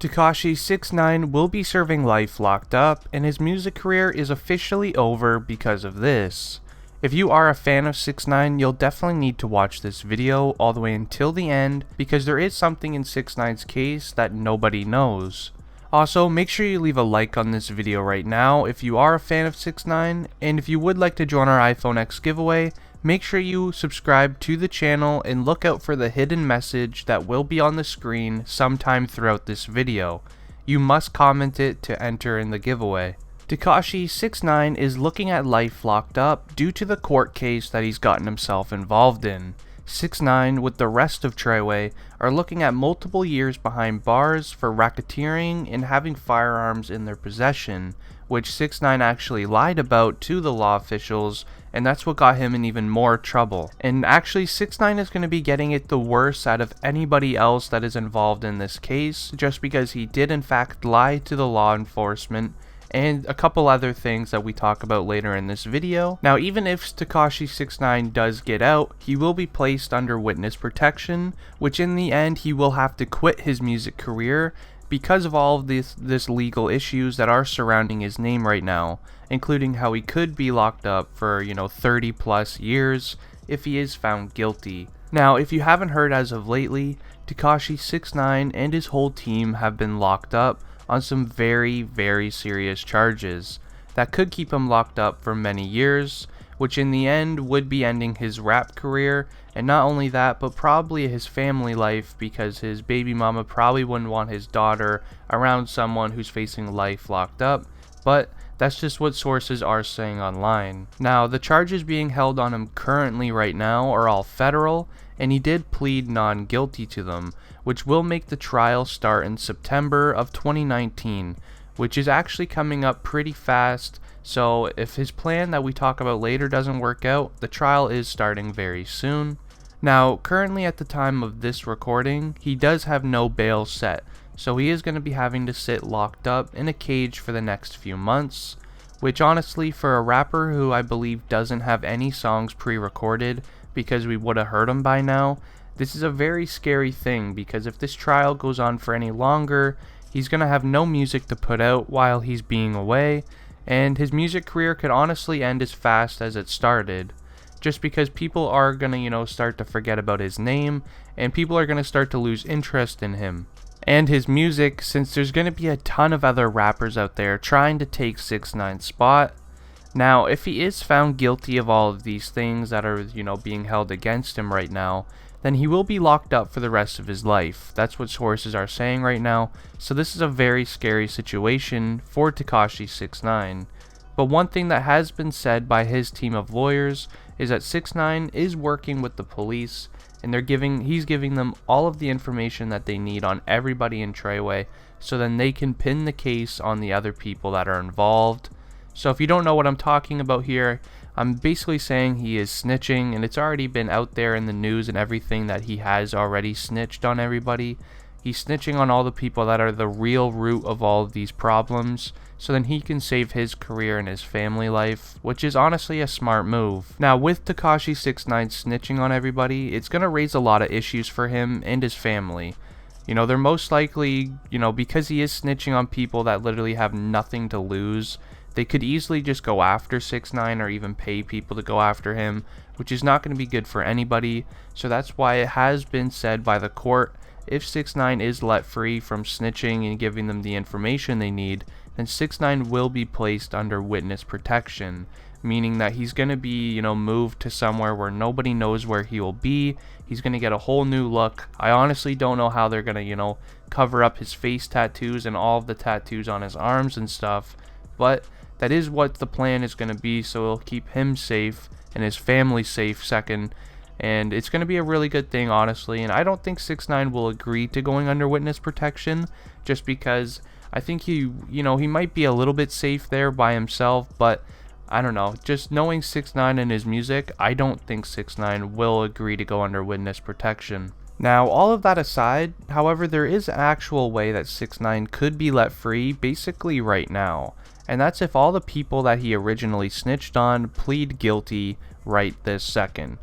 Tekashi 6ix9ine will be serving life locked up, and his music career is officially over because of this. If you are a fan of 6ix9ine, you'll definitely need to watch this video all the way until the end, because there is something in 6ix9ine's case that nobody knows. Also, make sure you leave a like on this video right now if you are a fan of 6ix9ine, and if you would like to join our iPhone X giveaway, make sure you subscribe to the channel and look out for the hidden message that will be on the screen sometime throughout this video. You must comment it to enter in the giveaway. Tekashi 6ix9ine is looking at life locked up due to the court case that he's gotten himself involved in. 6ix9ine, with the rest of Treyway, are looking at multiple years behind bars for racketeering and having firearms in their possession, which 6ix9ine actually lied about to the law officials, and that's what got him in even more trouble. And actually 6ix9ine is going to be getting it the worst out of anybody else that is involved in this case, just because he did in fact lie to the law enforcement, and a couple other things that we talk about later in this video. Now, even if Tekashi 6ix9ine does get out, he will be placed under witness protection, which in the end he will have to quit his music career because of all of this legal issues that are surrounding his name right now, including how he could be locked up for 30 plus years if he is found guilty. Now, if you haven't heard as of lately, Tekashi 6ix9ine and his whole team have been locked up on some very serious charges that could keep him locked up for many years, which in the end would be ending his rap career, and not only that, but probably his family life, because his baby mama probably wouldn't want his daughter around someone who's facing life locked up, but that's just what sources are saying online. Now, the charges being held on him currently right now are all federal, and he did plead non-guilty to them, which will make the trial start in September of 2019, which is actually coming up pretty fast. So if his plan that we talk about later doesn't work out, the trial is starting very soon. Now, currently at the time of this recording, he does have no bail set, so he is going to be having to sit locked up in a cage for the next few months, which honestly, for a rapper who I believe doesn't have any songs pre-recorded, because we would have heard them by now, this is a very scary thing, because if this trial goes on for any longer, he's going to have no music to put out while he's being away, and his music career could honestly end as fast as it started, just because people are going to, start to forget about his name, and people are going to start to lose interest in him and his music, since there's going to be a ton of other rappers out there trying to take 6ix9ine's spot. Now, if he is found guilty of all of these things that are, being held against him right now, then he will be locked up for the rest of his life. That's what sources are saying right now, so this is a very scary situation for Tekashi 6ix9ine. But one thing that has been said by his team of lawyers is that 6ix9ine is working with the police, and he's giving them all of the information that they need on everybody in Treyway, so then they can pin the case on the other people that are involved. So if you don't know what I'm talking about here, I'm basically saying he is snitching, and it's already been out there in the news and everything that he has already snitched on everybody. He's snitching on all the people that are the real root of all of these problems, so then he can save his career and his family life, which is honestly a smart move. Now, with Tekashi 6ix9ine snitching on everybody, it's going to raise a lot of issues for him and his family. They're most likely, because he is snitching on people that literally have nothing to lose, they could easily just go after 6ix9ine or even pay people to go after him, which is not going to be good for anybody. So that's why it has been said by the court, if 6ix9ine is let free from snitching and giving them the information they need, then 6ix9ine will be placed under witness protection, meaning that he's going to be, moved to somewhere where nobody knows where he will be. He's going to get a whole new look. I honestly don't know how they're going to, cover up his face tattoos and all of the tattoos on his arms and stuff, but that is what the plan is going to be, so it'll keep him safe and his family safe second, and it's going to be a really good thing, honestly. And I don't think 6ix9ine will agree to going under witness protection, just because I think he might be a little bit safe there by himself, but I don't know, just knowing 6ix9ine and his music, I don't think 6ix9ine will agree to go under witness protection. Now, all of that aside, however, there is an actual way that 6ix9ine could be let free basically right now, and that's if all the people that he originally snitched on plead guilty right this second.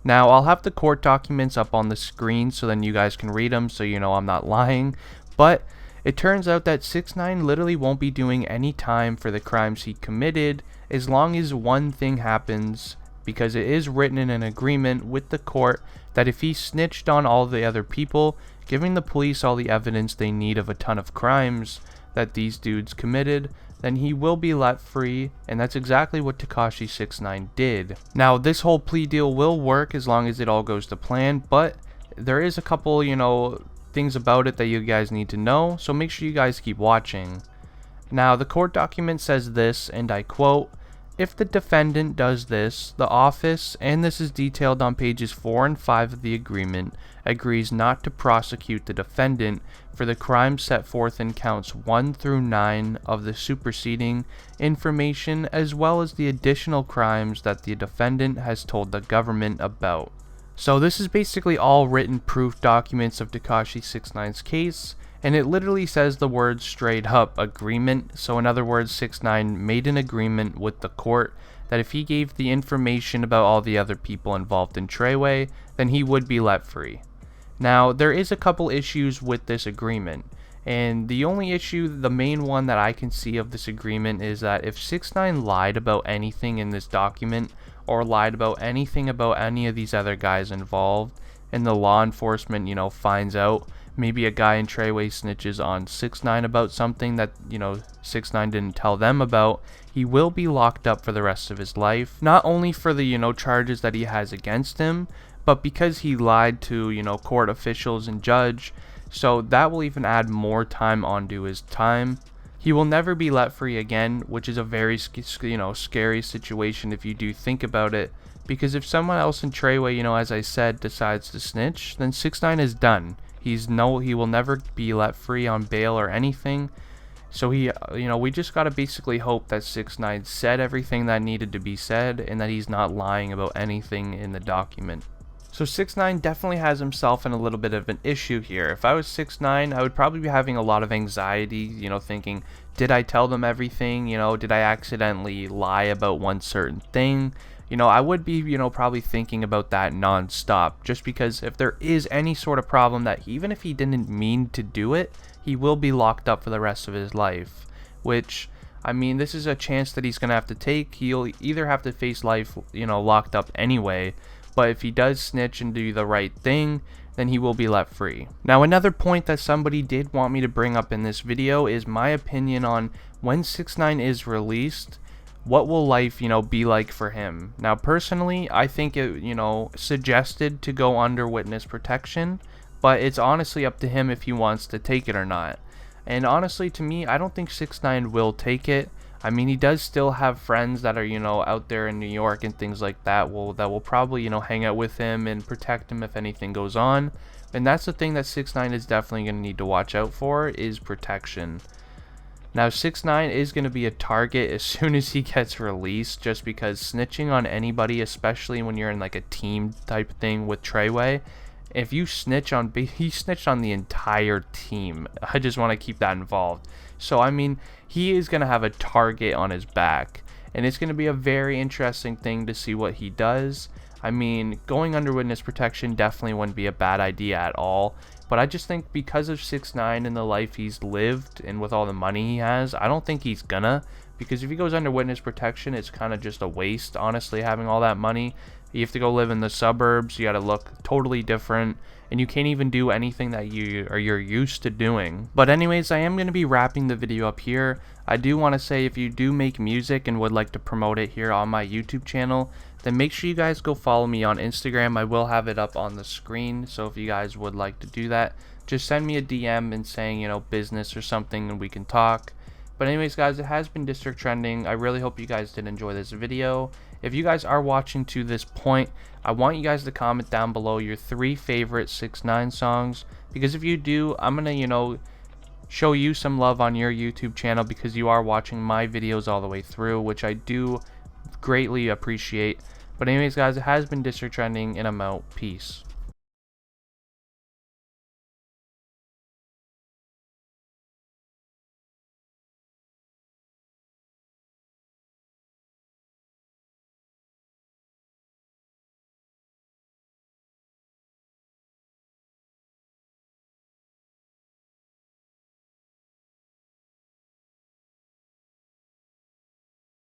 Now, I'll have the court documents up on the screen so then you guys can read them, so I'm not lying, but It turns out that 6ix9ine literally won't be doing any time for the crimes he committed as long as one thing happens, because it is written in an agreement with the court that if he snitched on all the other people, giving the police all the evidence they need of a ton of crimes that these dudes committed, then he will be let free, and that's exactly what Tekashi 6ix9ine did. Now, this whole plea deal will work as long as it all goes to plan, but there is a couple, things about it that you guys need to know, so make sure you guys keep watching. Now, the court document says this, and I quote, "If the defendant does this, the office, and this is detailed on pages 4 and 5 of the agreement, agrees not to prosecute the defendant for the crimes set forth in counts 1 through 9 of the superseding information, as well as the additional crimes that the defendant has told the government about." So this is basically all written proof documents of Tekashi 6ix9ine's case, and it literally says the word straight up agreement. So in other words, 6ix9ine made an agreement with the court that if he gave the information about all the other people involved in Treyway, then he would be let free. Now, there is a couple issues with this agreement, and the only issue, the main one that I can see of this agreement, is that if 6ix9ine lied about anything in this document, or lied about anything about any of these other guys involved, and the law enforcement, finds out, maybe a guy in Treyway snitches on 6ix9ine about something that, 6ix9ine didn't tell them about, he will be locked up for the rest of his life. Not only for the, charges that he has against him, but because he lied to, court officials and judge, so that will even add more time onto his time. He will never be let free again, which is a very, scary situation if you do think about it, because if someone else in Treyway, as I said, decides to snitch, then 6ix9ine is done. He will never be let free on bail or anything. So we just gotta basically hope that 6ix9ine said everything that needed to be said, and that he's not lying about anything in the document. So 6ix9ine definitely has himself in a little bit of an issue here. If I was 6ix9ine, I would probably be having a lot of anxiety, thinking, did I tell them everything? Did I accidentally lie about one certain thing? I would be, probably thinking about that non-stop, just because if there is any sort of problem that even if he didn't mean to do it, he will be locked up for the rest of his life, which, I mean, this is a chance that he's going to have to take. He'll either have to face life, locked up anyway, but if he does snitch and do the right thing, then he will be let free. Now, another point that somebody did want me to bring up in this video is my opinion on when 6ix9ine is released, what will life, be like for him. Now, personally, I think it, suggested to go under witness protection, but it's honestly up to him if he wants to take it or not. And honestly, to me, I don't think 6ix9ine will take it. I mean, he does still have friends that are, out there in New York and things like that that will probably, hang out with him and protect him if anything goes on. And that's the thing that 6ix9ine is definitely going to need to watch out for, is protection. Now, 6ix9ine is going to be a target as soon as he gets released, just because snitching on anybody, especially when you're in like a team type thing with Treyway, if you snitch on, he snitched on the entire team. I just want to keep that involved. So, I mean, he is going to have a target on his back, and it's going to be a very interesting thing to see what he does. I mean, going under witness protection definitely wouldn't be a bad idea at all, but I just think because of 6ix9ine and the life he's lived and with all the money he has, I don't think he's gonna, because if he goes under witness protection, it's kind of just a waste, honestly, having all that money. You have to go live in the suburbs, you gotta look totally different, and you can't even do anything that you're used to doing. But anyways, I am going to be wrapping the video up here. I do want to say, if you do make music and would like to promote it here on my YouTube channel, then make sure you guys go follow me on Instagram. I will have it up on the screen, so if you guys would like to do that, just send me a DM and saying, business or something, and we can talk. But anyways, guys, it has been District Trending. I really hope you guys did enjoy this video. If you guys are watching to this point, I want you guys to comment down below your 3 favorite 6ix9ine songs, because if you do, I'm gonna, show you some love on your YouTube channel, because you are watching my videos all the way through, which I do greatly appreciate. But anyways, guys, it has been District Trending, and I'm out. Peace.